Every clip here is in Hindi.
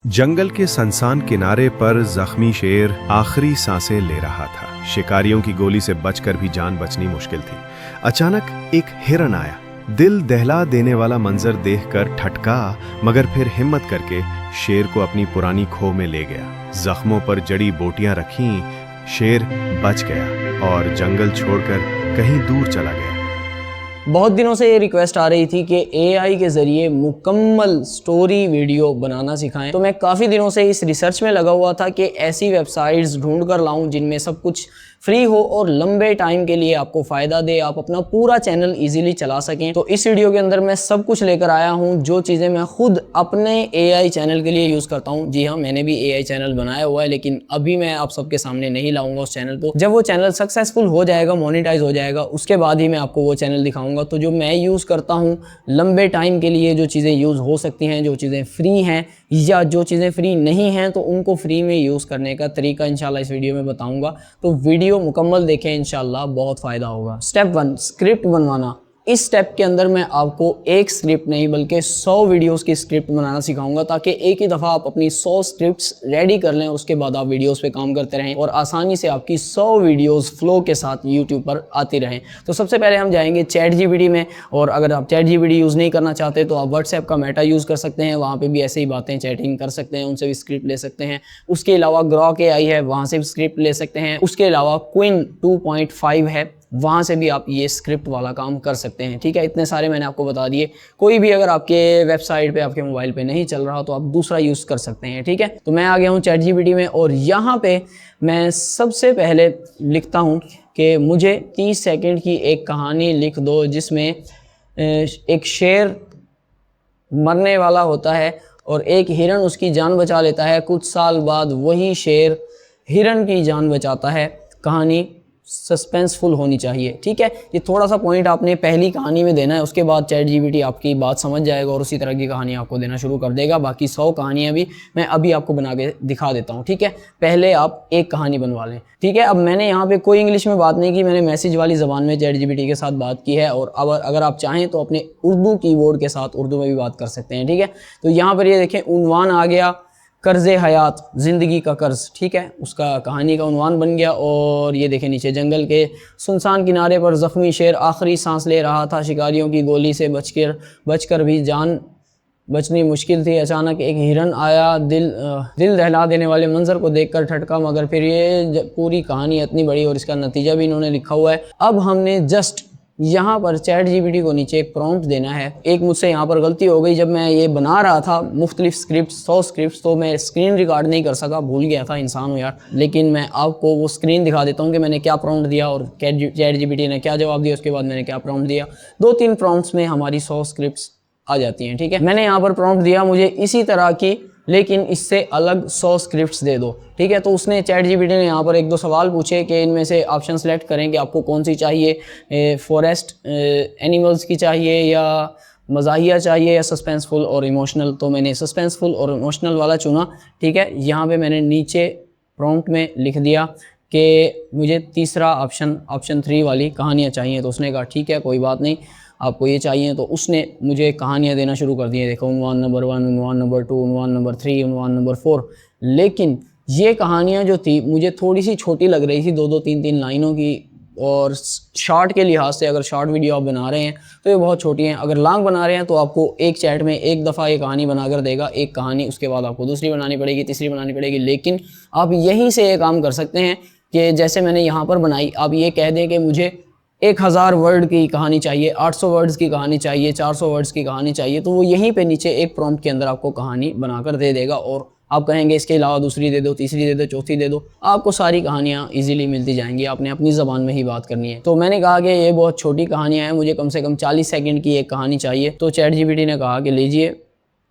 जंगल के सुनसान किनारे पर जख्मी शेर आखिरी सांसें ले रहा था। शिकारियों की गोली से बचकर भी जान बचनी मुश्किल थी। अचानक एक हिरन आया। दिल दहला देने वाला मंजर देखकर ठटका, मगर फिर हिम्मत करके शेर को अपनी पुरानी खो में ले गया। जख्मों पर जड़ी बोटियां रखीं, शेर बच गया और जंगल छोड़कर कहीं दूर चला गया। बहुत दिनों से ये रिक्वेस्ट आ रही थी कि एआई के ज़रिए मुकम्मल स्टोरी वीडियो बनाना सिखाएं। तो मैं काफ़ी दिनों से इस रिसर्च में लगा हुआ था कि ऐसी वेबसाइट्स ढूंढ कर लाऊं जिनमें सब कुछ फ्री हो और लंबे टाइम के लिए आपको फ़ायदा दे, आप अपना पूरा चैनल इजीली चला सकें। तो इस वीडियो के अंदर मैं सब कुछ लेकर आया हूं, जो चीज़ें मैं खुद अपने एआई चैनल के लिए यूज़ करता हूं। जी हाँ, मैंने भी एआई चैनल बनाया हुआ है, लेकिन अभी मैं आप सबके सामने नहीं लाऊंगा उस चैनल को। जब वो चैनल सक्सेसफुल हो जाएगा, मोनेटाइज हो जाएगा, उसके बाद ही मैं आपको वो चैनल दिखाऊंगा। तो जो मैं यूज़ करता हूँ लंबे टाइम के लिए, जो चीज़ें यूज़ हो सकती हैं, जो चीज़ें फ्री हैं या जो चीज़ें फ्री नहीं हैं, तो उनको फ्री में यूज़ करने का तरीका इंशाल्लाह इस वीडियो में बताऊंगा। तो वीडियो मुकम्मल देखें, इंशाल्लाह बहुत फ़ायदा होगा। स्टेप 1, स्क्रिप्ट बनवाना। इस स्टेप के अंदर मैं आपको एक स्क्रिप्ट नहीं बल्कि 100 वीडियोस की स्क्रिप्ट बनाना सिखाऊंगा, ताकि एक ही दफ़ा आप अपनी 100 स्क्रिप्ट्स रेडी कर लें। उसके बाद आप वीडियोस पे काम करते रहें और आसानी से आपकी 100 वीडियोस फ्लो के साथ यूट्यूब पर आती रहें। तो सबसे पहले हम जाएंगे चैट जीपीटी में, और अगर आप चैट जीपीटी यूज़ नहीं करना चाहते तो आप व्हाट्सएप का मेटा यूज़ कर सकते हैं। वहाँ पर भी ऐसे ही बातें चैटिंग कर सकते हैं, उनसे भी स्क्रिप्ट ले सकते हैं। उसके अलावा ग्रॉक एआई है, वहाँ से भी स्क्रिप्ट ले सकते हैं। उसके अलावा क्विन 2.5 है, वहाँ से भी आप ये स्क्रिप्ट वाला काम कर सकते हैं। ठीक है, इतने सारे मैंने आपको बता दिए। कोई भी अगर आपके वेबसाइट पे, आपके मोबाइल पे नहीं चल रहा तो आप दूसरा यूज़ कर सकते हैं। ठीक है, तो मैं आ गया हूँ चैट जीपीटी में, और यहाँ पे मैं सबसे पहले लिखता हूँ कि मुझे 30 सेकंड की एक कहानी लिख दो जिसमें एक शेर मरने वाला होता है और एक हिरन उसकी जान बचा लेता है। कुछ साल बाद वही शेर हिरन की जान बचाता है। कहानी सस्पेंसफुल होनी चाहिए। ठीक है, ये थोड़ा सा पॉइंट आपने पहली कहानी में देना है, उसके बाद चैट जीपीटी आपकी बात समझ जाएगा और उसी तरह की कहानी आपको देना शुरू कर देगा। बाकी 100 कहानियां भी मैं अभी आपको बना के दिखा देता हूँ। ठीक है, पहले आप एक कहानी बनवा लें। ठीक है, अब मैंने यहाँ पे कोई इंग्लिश में बात नहीं की, मैंने मैसेज वाली ज़बान में चैट जीपीटी के साथ बात की है। और अब अगर आप चाहें तो अपने उर्दू कीबोर्ड के साथ उर्दू में भी बात कर सकते हैं। ठीक है, तो यहाँ पर ये देखें, उन्वान आ गया, कर्ज़े हयात, ज़िंदगी का कर्ज़। ठीक है, उसका कहानी का उन्वान बन गया। और ये देखें नीचे, जंगल के सुनसान किनारे पर ज़ख्मी शेर आखिरी सांस ले रहा था। शिकारियों की गोली से बचकर भी जान बचनी मुश्किल थी। अचानक एक हिरन आया। दिल दहला देने वाले मंजर को देखकर ठटका, मगर फिर ये पूरी कहानी इतनी बड़ी और इसका नतीजा भी इन्होंने लिखा हुआ है। अब हमने जस्ट यहाँ पर चैट जीपीटी को नीचे एक प्रॉम्प्ट देना है। एक मुझसे यहाँ पर गलती हो गई, जब मैं ये बना रहा था मुख्तलिफ स्क्रिप्ट 100 स्क्रिप्ट, तो मैं स्क्रीन रिकॉर्ड नहीं कर सका, भूल गया था, इंसान हूँ यार। लेकिन मैं आपको वो स्क्रीन दिखा देता हूँ कि मैंने क्या प्रॉम्प्ट दिया और चैट जीपीटी ने क्या जवाब दिया, उसके बाद मैंने क्या प्रॉम्प्ट दिया। 2-3 प्रॉम्प्ट्स में हमारी 100 स्क्रिप्ट्स आ जाती हैं। ठीक है, मैंने यहाँ पर प्रॉम्प्ट दिया, मुझे इसी तरह की लेकिन इससे अलग 100 स्क्रिप्ट्स दे दो। ठीक है, तो उसने चैट जीपीटी ने यहाँ पर 1-2 सवाल पूछे कि इनमें से ऑप्शन सेलेक्ट करें कि आपको कौन सी चाहिए, फॉरेस्ट एनिमल्स की चाहिए या मज़ाहिया चाहिए या सस्पेंसफुल और इमोशनल। तो मैंने सस्पेंसफुल और इमोशनल वाला चुना। ठीक है, यहाँ पे मैंने नीचे प्रॉम्प्ट में लिख दिया कि मुझे तीसरा ऑप्शन 3 वाली कहानियाँ चाहिए। तो उसने कहा ठीक है, कोई बात नहीं, आपको ये चाहिए। तो उसने मुझे कहानियाँ देना शुरू कर दी है। देखो, उन्वान नंबर 1, उन्वान नंबर 2, उन्वान नंबर 3, उन्वान नंबर 4। लेकिन ये कहानियाँ जो थी मुझे थोड़ी सी छोटी लग रही थी, 2-2, 3-3 लाइनों की। और शॉर्ट के लिहाज से, अगर शॉर्ट वीडियो आप बना रहे हैं तो ये बहुत छोटी हैं। अगर लॉन्ग बना रहे हैं तो आपको एक चैट में एक दफ़ा ये कहानी बनाकर देगा, एक कहानी, उसके बाद आपको दूसरी बनानी पड़ेगी, तीसरी बनानी पड़ेगी। लेकिन आप यहीं से ये काम कर सकते हैं कि जैसे मैंने यहाँ पर बनाई, आप ये कह दें कि मुझे 1000 वर्ड की कहानी चाहिए, 800 वर्ड्स की कहानी चाहिए, 400 वर्ड्स की कहानी चाहिए, तो वो यहीं पे नीचे एक प्रॉम्प्ट के अंदर आपको कहानी बनाकर दे देगा। और आप कहेंगे इसके अलावा दूसरी दे दो, तीसरी दे दो, चौथी दे दो, आपको सारी कहानियाँ इजीली मिलती जाएंगी। आपने अपनी ज़बान में ही बात करनी है। तो मैंने कहा कि ये बहुत छोटी कहानियाँ हैं, मुझे कम से कम 40 सेकंड की एक कहानी चाहिए। तो चैट जीपीटी ने कहा कि लीजिए,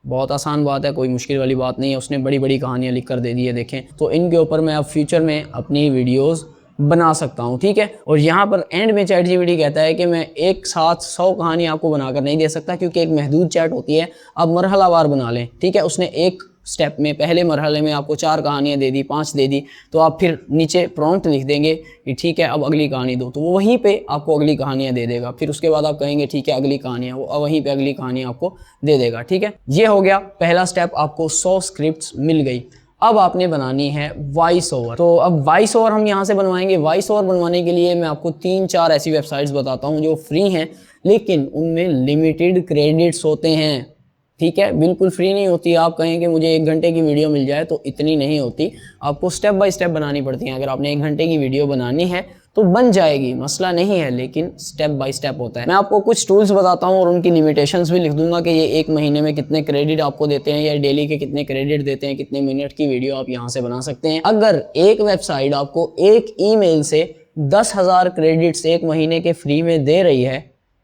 बहुत आसान बात है, कोई मुश्किल वाली बात नहीं है। उसने बड़ी बड़ी कहानियाँ लिख कर दे दी है, देखें। तो इनके ऊपर मैं अब फ्यूचर में अपनी वीडियोज़ बना सकता हूँ। ठीक है, और यहाँ पर एंड में चैट जीपीटी कहता है कि मैं एक साथ 100 कहानी आपको बनाकर नहीं दे सकता, क्योंकि एक महदूद चैट होती है, आप मरहलावार बना लें। ठीक है, उसने एक स्टेप में, पहले मरहले में आपको 4 कहानियाँ दे दी, 5 दे दी, तो आप फिर नीचे प्रॉम्प्ट लिख देंगे कि ठीक है अब अगली कहानी दो, तो वो वहीं पे आपको अगली कहानियाँ दे देगा। फिर उसके बाद आप कहेंगे ठीक है अगली कहानियाँ, वो वहीं पे अगली कहानी आपको दे देगा। ठीक है, ये हो गया पहला स्टेप, आपको 100 स्क्रिप्ट्स मिल गई। अब आपने बनानी है वॉइस ओवर। तो अब वॉइस ओवर हम यहाँ से बनवाएंगे। वॉइस ओवर बनवाने के लिए मैं आपको 3-4 ऐसी वेबसाइट्स बताता हूँ जो फ्री हैं, लेकिन उनमें लिमिटेड क्रेडिट्स होते हैं। ठीक है, बिल्कुल फ्री नहीं होती। आप कहें कि मुझे 1 घंटे की वीडियो मिल जाए, तो इतनी नहीं होती, आपको स्टेप बाय स्टेप बनानी पड़ती है। अगर आपने 1 घंटे की वीडियो बनानी है तो बन जाएगी, मसला नहीं है, लेकिन स्टेप बाय स्टेप होता है। मैं आपको कुछ टूल्स बताता हूँ और उनकी लिमिटेशंस भी लिख दूंगा कि ये 1 महीने में कितने क्रेडिट आपको देते हैं या डेली के कितने क्रेडिट देते हैं, कितने मिनट की वीडियो आप यहाँ से बना सकते हैं। अगर एक वेबसाइट आपको एक ईमेल से 10,000 क्रेडिट्स 1 महीने के फ्री में दे रही है,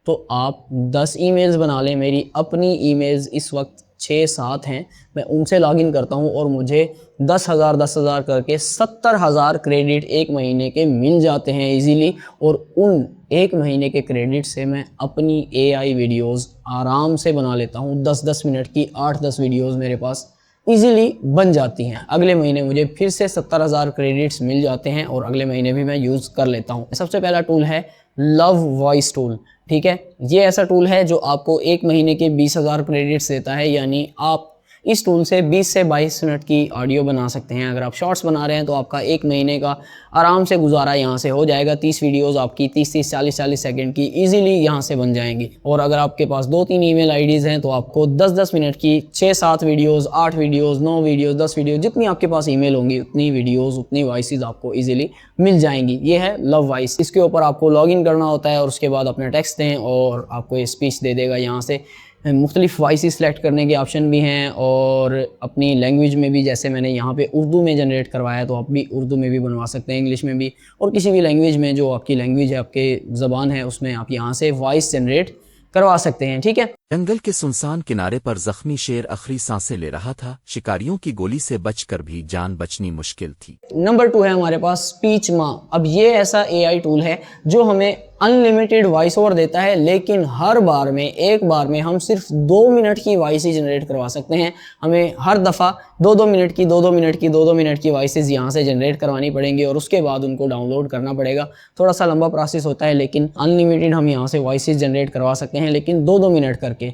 तो आप 10 ईमेल्स बना लें। मेरी अपनी ईमेल्स इस वक्त 6-7 हैं, मैं उनसे लॉगिन करता हूं और मुझे 10,000 करके 70,000 क्रेडिट 1 महीने के मिल जाते हैं इजीली। और उन 1 महीने के क्रेडिट से मैं अपनी AI वीडियोस आराम से बना लेता हूं। 10-10 मिनट की 8-10 वीडियोस मेरे पास इजीली बन जाती हैं। अगले महीने मुझे फिर से 70,000 क्रेडिट्स मिल जाते हैं और अगले महीने भी मैं यूज़ कर लेता हूँ। सबसे पहला टूल है लव वॉइस टूल। ठीक है, ये ऐसा टूल है जो आपको 1 महीने के 20,000 क्रेडिट्स देता है, यानी आप इस टूल से 20 से 22 मिनट की ऑडियो बना सकते हैं। अगर आप शॉर्ट्स बना रहे हैं तो आपका 1 महीने का आराम से गुजारा यहाँ से हो जाएगा। 30 वीडियोस आपकी 30-30, 40-40 सेकंड की इजीली यहाँ से बन जाएंगी। और अगर आपके पास 2-3 ईमेल आईडीज़ हैं तो आपको 10-10 मिनट की 6-7 वीडियोस, 8 वीडियोस, 9 वीडियोस, 10 वीडियो, जितनी आपके पास ईमेल होंगी उतनी वीडियोस, उतनी वॉइसेस आपको इजीली मिल जाएंगी। ये है लव वॉइस। इसके ऊपर आपको लॉगिन करना होता है और उसके बाद अपना टेक्स्ट दें और आपको ये स्पीच दे देगा। यहाँ से मुख्तलिफ वॉइसेस सेलेक्ट करने के ऑप्शन भी हैं और अपनी लैंग्वेज में भी, जैसे मैंने यहाँ पे उर्दू में जनरेट करवाया है तो आप भी उर्दू में भी बनवा सकते हैं, इंग्लिश में भी, और किसी भी लैंग्वेज में जो आपकी लैंग्वेज है, आपके ज़बान है, उसमें आप यहाँ से वॉइस जनरेट करवा सकते हैं। ठीक है, जंगल के सुनसान किनारे पर जख्मी शेर आखिरी सांसें ले रहा था। शिकारियों की गोली से बचकर भी जान बचनी मुश्किल थी। नंबर 2 है हमारे पास स्पीच माँ। अब ये ऐसा AI टूल है जो हमें अनलिमिटेड वॉइस ओवर देता है, लेकिन हर बार में, एक बार में हम सिर्फ 2 मिनट की वॉइस ही जनरेट करवा सकते हैं। हमें हर दफ़ा 2-2 मिनट की 2-2 मिनट की 2-2 मिनट की वॉइसेस यहाँ से जनरेट करवानी पड़ेंगी और उसके बाद उनको डाउनलोड करना पड़ेगा। थोड़ा सा लंबा प्रोसेस होता है, लेकिन अनलिमिटेड हम यहाँ से वॉइसेस जनरेट करवा सकते हैं, लेकिन 2-2 मिनट करके।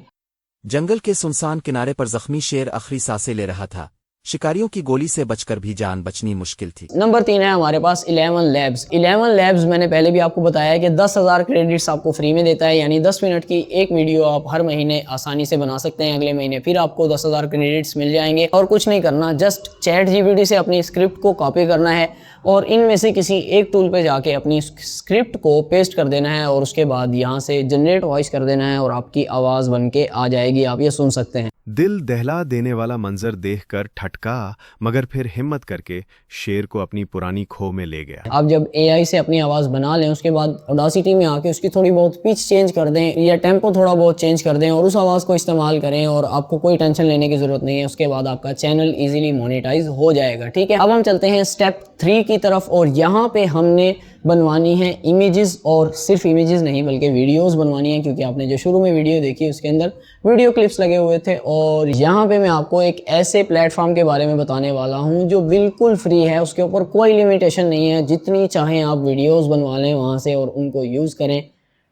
जंगल के सुनसान किनारे पर जख्मी शेर आखिरी सांसें ले रहा था। शिकारियों की गोली से बचकर भी जान बचनी मुश्किल थी। नंबर 3 है हमारे पास 11 लैब्स। 11 लैब्स मैंने पहले भी आपको बताया कि 10,000 क्रेडिट्स आपको फ्री में देता है, यानी 10 मिनट की एक वीडियो आप हर महीने आसानी से बना सकते हैं। अगले महीने फिर आपको 10,000 क्रेडिट्स मिल जाएंगे और कुछ नहीं करना, जस्ट ChatGPT से अपनी स्क्रिप्ट को कॉपी करना है और इनमें से किसी एक टूल पे जाके अपनी स्क्रिप्ट को पेस्ट कर देना है और उसके बाद यहाँ से जनरेट वॉइस कर देना है और आपकी आवाज़ बन के आ जाएगी, आप ये सुन सकते हैं। दिल दहला देने वाला मंजर देखकर ठटका, मगर फिर हिम्मत करके शेर को अपनी पुरानी खो में ले गया। आप जब AI से अपनी आवाज़ बना लें, उसके बाद ऑडासिटी में आके उसकी थोड़ी बहुत पिच चेंज कर दें या टेम्पो थोड़ा बहुत चेंज कर दें और उस आवाज़ को इस्तेमाल करें और आपको कोई टेंशन लेने की ज़रूरत नहीं है। उसके बाद आपका चैनल इजीली मोनेटाइज हो जाएगा। ठीक है, अब हम चलते हैं स्टेप 3 की तरफ और यहाँ पे हमने बनवानी है इमेजेस, और सिर्फ इमेजेस नहीं बल्कि वीडियोस बनवानी है, क्योंकि आपने जो शुरू में वीडियो देखी उसके अंदर वीडियो क्लिप्स लगे हुए थे। और यहाँ पे मैं आपको एक ऐसे प्लेटफॉर्म के बारे में बताने वाला हूँ जो बिल्कुल फ्री है, उसके ऊपर कोई लिमिटेशन नहीं है, जितनी चाहें आप वीडियोस बनवा लें वहाँ से और उनको यूज़ करें,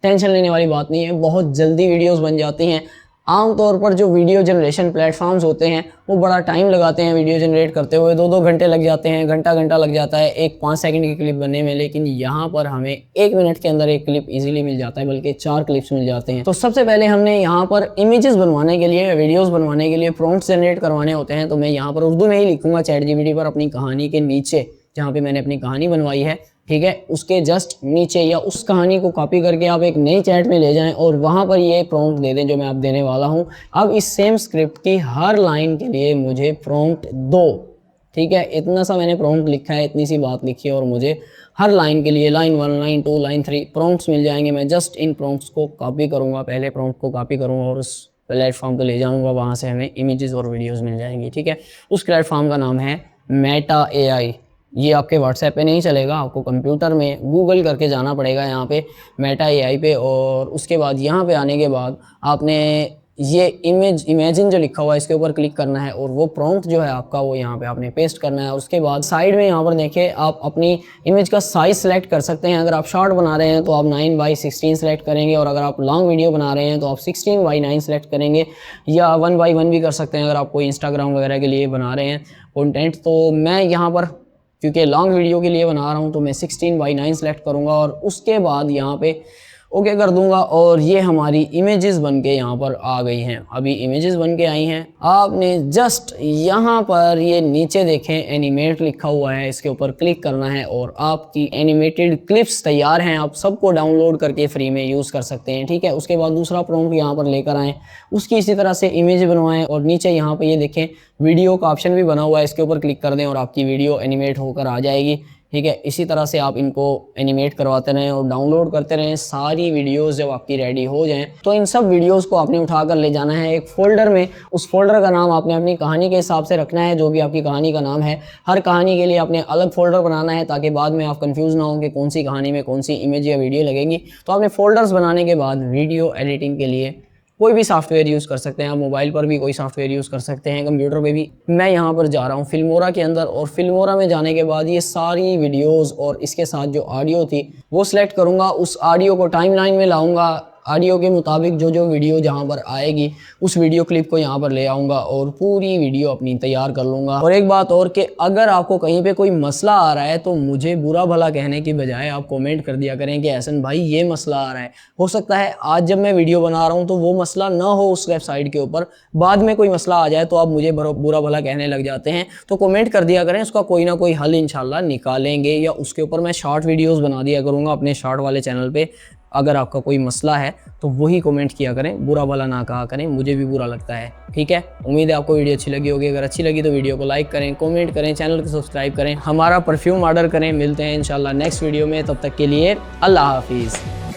टेंशन लेने वाली बात नहीं है, बहुत जल्दी वीडियोस बन जाती हैं। आमतौर पर जो वीडियो जनरेशन प्लेटफॉर्म्स होते हैं वो बड़ा टाइम लगाते हैं वीडियो जनरेट करते हुए, 2-2 घंटे लग जाते हैं, घंटा लग जाता है एक 5 सेकंड की क्लिप बनने में, लेकिन यहाँ पर हमें 1 मिनट के अंदर एक क्लिप इजीली मिल जाता है, बल्कि 4 क्लिप्स मिल जाते हैं। तो सबसे पहले हमने यहाँ पर इमेजेस बनवाने के लिए, वीडियोज़ बनवाने के लिए प्रॉम्प्ट्स जनरेट करवाने होते हैं। तो मैं यहाँ पर उर्दू में ही लिखूँगा ChatGPT पर अपनी कहानी के नीचे, जहाँ पर मैंने अपनी कहानी बनवाई है, ठीक है, उसके जस्ट नीचे या उस कहानी को कॉपी करके आप एक नई चैट में ले जाएं और वहाँ पर ये प्रॉम्प्ट दे दें जो मैं आप देने वाला हूँ। अब इस सेम स्क्रिप्ट की हर लाइन के लिए मुझे प्रॉम्प्ट दो, ठीक है, इतना सा मैंने प्रॉम्प्ट लिखा है, इतनी सी बात लिखी है और मुझे हर लाइन के लिए लाइन 1, लाइन 2, लाइन 3 प्रॉम्प्ट्स मिल जाएंगे। मैं जस्ट इन प्रॉम्प्ट्स को कॉपी करूँगा, पहले प्रॉम्प्ट को कॉपी करूँगा और उस प्लेटफॉर्म पर ले जाऊँगा, वहाँ से हमें इमेजेस और वीडियोज़ मिल जाएंगी। ठीक है, उस प्लेटफॉर्म का नाम है मेटा AI। ये आपके व्हाट्सएप पे नहीं चलेगा, आपको कंप्यूटर में गूगल करके जाना पड़ेगा यहाँ पे मेटा AI पे, और उसके बाद यहाँ पे आने के बाद आपने ये इमेजिन जो लिखा हुआ है इसके ऊपर क्लिक करना है और वो प्रॉम्प्ट जो है आपका वो यहाँ पे आपने पेस्ट करना है। उसके बाद साइड में यहाँ पर देखें आप अपनी इमेज का साइज सेलेक्ट कर सकते हैं। अगर आप शॉर्ट बना रहे हैं तो आप 9:16 सेलेक्ट करेंगे और अगर आप लॉन्ग वीडियो बना रहे हैं तो आप 16:9 सेलेक्ट करेंगे या 1:1 भी कर सकते हैं अगर आप कोई इंस्टाग्राम वगैरह के लिए बना रहे हैं कंटेंट। तो मैं यहाँ पर क्योंकि लॉन्ग वीडियो के लिए बना रहा हूँ तो मैं 16:9 सेलेक्ट करूँगा और उसके बाद यहाँ पे ओके कर दूंगा और ये हमारी इमेजेस बन के यहाँ पर आ गई हैं। अभी इमेजेस बन के आई हैं। आपने जस्ट यहाँ पर ये नीचे देखें एनिमेट लिखा हुआ है, इसके ऊपर क्लिक करना है और आपकी एनिमेटेड क्लिप्स तैयार हैं। आप सबको डाउनलोड करके फ्री में यूज़ कर सकते हैं, ठीक है। उसके बाद दूसरा प्रॉम्प्ट यहाँ पर लेकर आएँ, उसकी इसी तरह से इमेज बनवाएं और नीचे यहाँ पर ये देखें वीडियो का ऑप्शन भी बना हुआ है, इसके ऊपर क्लिक कर दें और आपकी वीडियो एनिमेट होकर आ जाएगी, ठीक है। इसी तरह से आप इनको एनिमेट करवाते रहें और डाउनलोड करते रहें। सारी वीडियोस जब आपकी रेडी हो जाएं तो इन सब वीडियोस को आपने उठाकर ले जाना है एक फ़ोल्डर में। उस फोल्डर का नाम आपने अपनी कहानी के हिसाब से रखना है, जो भी आपकी कहानी का नाम है। हर कहानी के लिए आपने अलग फोल्डर बनाना है ताकि बाद में आप कंफ्यूज ना हो कि कौन सी कहानी में कौन सी इमेज या वीडियो लगेगी। तो आपने फोल्डर्स बनाने के बाद वीडियो एडिटिंग के लिए कोई भी सॉफ्टवेयर यूज़ कर सकते हैं। आप मोबाइल पर भी कोई सॉफ्टवेयर यूज़ कर सकते हैं, कंप्यूटर पे भी। मैं यहाँ पर जा रहा हूँ फिल्मोरा के अंदर और फिल्मोरा में जाने के बाद ये सारी वीडियोस और इसके साथ जो ऑडियो थी वो सिलेक्ट करूँगा। उस ऑडियो को टाइमलाइन में लाऊंगा, ऑडियो के मुताबिक जो वीडियो जहाँ पर आएगी उस वीडियो क्लिप को यहाँ पर ले आऊँगा और पूरी वीडियो अपनी तैयार कर लूँगा। और एक बात और कि अगर आपको कहीं पे कोई मसला आ रहा है तो मुझे बुरा भला कहने की बजाय आप कमेंट कर दिया करें कि एहसन भाई ये मसला आ रहा है। हो सकता है आज जब मैं वीडियो बना रहा हूँ तो वो मसला ना हो उस वेबसाइट के ऊपर, बाद में कोई मसला आ जाए तो आप मुझे बुरा भला कहने लग जाते हैं। तो कमेंट कर दिया करें, उसका कोई ना कोई हल इंशाल्लाह निकालेंगे या उसके ऊपर मैं शॉर्ट वीडियोज़ बना दिया करूँगा अपने शॉर्ट वाले चैनल पर। अगर आपका कोई मसला है तो वही कमेंट किया करें, बुरा भला ना कहा करें, मुझे भी बुरा लगता है, ठीक है। उम्मीद है आपको वीडियो अच्छी लगी होगी। अगर अच्छी लगी तो वीडियो को लाइक करें, कमेंट करें, चैनल को सब्सक्राइब करें, हमारा परफ्यूम ऑर्डर करें। मिलते हैं इंशाल्लाह नेक्स्ट वीडियो में, तब तक के लिए अल्लाह हाफिज़।